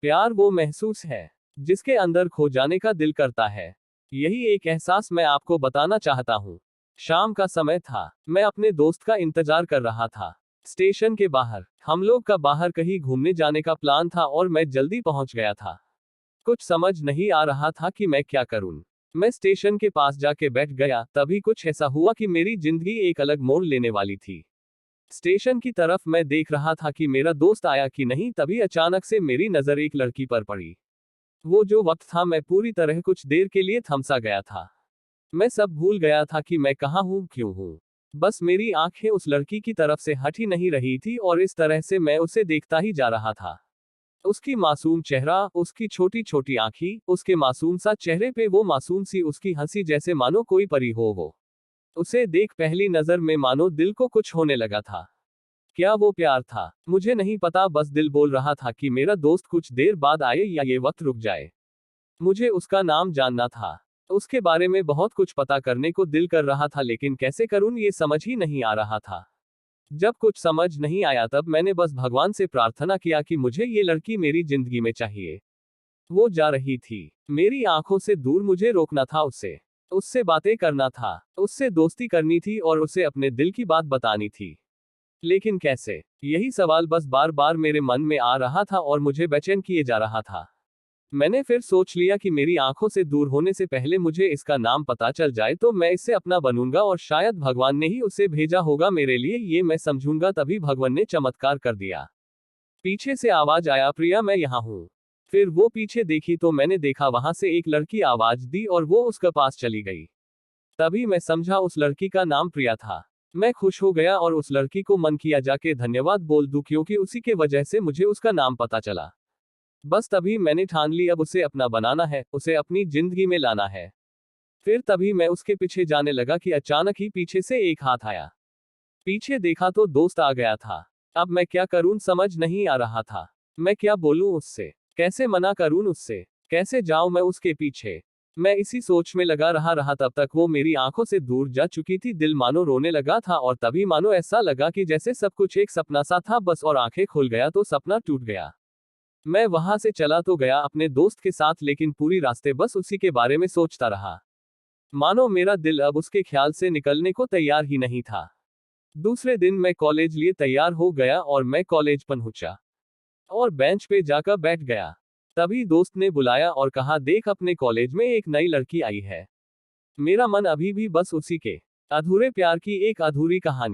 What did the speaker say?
प्यार वो महसूस है जिसके अंदर खो जाने का दिल करता है। यही एक एहसास मैं आपको बताना चाहता हूँ। शाम का समय था। मैं अपने दोस्त का इंतजार कर रहा था। स्टेशन के बाहर हम लोग का बाहर कहीं घूमने जाने का प्लान था और मैं जल्दी पहुंच गया था। कुछ समझ नहीं आ रहा था कि मैं क्या करूं। मैं स्टेशन के पास जाके बैठ गया, तभी कुछ ऐसा हुआ कि मेरी जिंदगी एक अलग मोड़ लेने वाली थी। स्टेशन की तरफ मैं देख रहा था कि मेरा दोस्त आया कि नहीं, तभी अचानक से मेरी नजर एक लड़की पर पड़ी। वो जो वक्त था, मैं पूरी तरह कुछ देर के लिए थमसा गया था। मैं सब भूल गया था कि मैं कहाँ हूँ, क्यों हूँ। बस मेरी आंखें उस लड़की की तरफ से हट ही नहीं रही थी और इस तरह से मैं उसे देखता ही जा रहा था। उसकी मासूम चेहरा, उसकी छोटी छोटी आंखें, उसके मासूम सा चेहरे पे वो मासूम सी उसकी हंसी, जैसे मानो कोई परी हो वो। उसे देख पहली नजर में मानो दिल को कुछ होने लगा था। क्या वो प्यार था? मुझे नहीं पता, बस दिल बोल रहा था कि मेरा दोस्त कुछ देर बाद आए या ये वक्त रुक जाए। मुझे उसका नाम जानना था। उसके बारे में बहुत कुछ पता करने को दिल कर रहा था, लेकिन कैसे करूं ये समझ ही नहीं आ रहा था। जब कुछ समझ नहीं आया तब मैंने बस भगवान से प्रार्थना किया कि मुझे ये लड़की मेरी जिंदगी में चाहिए। वो जा रही थी। मेरी आंखों से दूर, मुझे रोकना था उससे। उससे बातें करना था, उससे दोस्ती करनी थी और उसे अपने दिल की बात बतानी थी। लेकिन कैसे? यही सवाल बस बार बार मेरे मन में आ रहा था और मुझे बेचैन किए जा रहा था। मैंने फिर सोच लिया कि मेरी आंखों से दूर होने से पहले मुझे इसका नाम पता चल जाए तो मैं इससे अपना बनूंगा और शायद भगवान ने ही उसे भेजा होगा मेरे लिए, ये मैं समझूंगा। तभी भगवान ने चमत्कार कर दिया। पीछे से आवाज आया, प्रिया मैं यहाँ हूँ। फिर वो पीछे देखी तो मैंने देखा वहां से एक लड़की आवाज दी और वो उसके पास चली गई। तभी मैं समझा उस लड़की का नाम प्रिया था। मैं खुश हो गया और उस लड़की को मन किया जाके धन्यवाद बोल दूं, क्योंकि उसी के वजह से मुझे उसका नाम पता चला। बस तभी मैंने ठान ली, अब उसे अपना बनाना है, उसे अपनी जिंदगी में लाना है। फिर तभी मैं उसके पीछे जाने लगा कि अचानक ही पीछे से एक हाथ आया। पीछे देखा तो दोस्त आ गया था। अब मैं क्या करूं समझ नहीं आ रहा था। मैं क्या बोलूं उससे, कैसे मना करूं उससे, कैसे जाऊं मैं उसके पीछे। मैं इसी सोच में लगा रहा तब तक वो मेरी आंखों से दूर जा चुकी थी। दिल मानो रोने लगा था और तभी मानो ऐसा लगा कि जैसे सब कुछ एक सपना सा था बस, और आंखें खुल गया तो सपना टूट गया। मैं वहां से चला तो गया अपने दोस्त के साथ, लेकिन पूरी रास्ते बस उसी के बारे में सोचता रहा। मानो मेरा दिल अब उसके ख्याल से निकलने को तैयार ही नहीं था। दूसरे दिन मैं कॉलेज लिए तैयार हो गया और मैं कॉलेज पहुंचा और बेंच पे जाकर बैठ गया। तभी दोस्त ने बुलाया और कहा, देख अपने कॉलेज में एक नई लड़की आई है। मेरा मन अभी भी बस उसी के अधूरे प्यार की एक अधूरी कहानी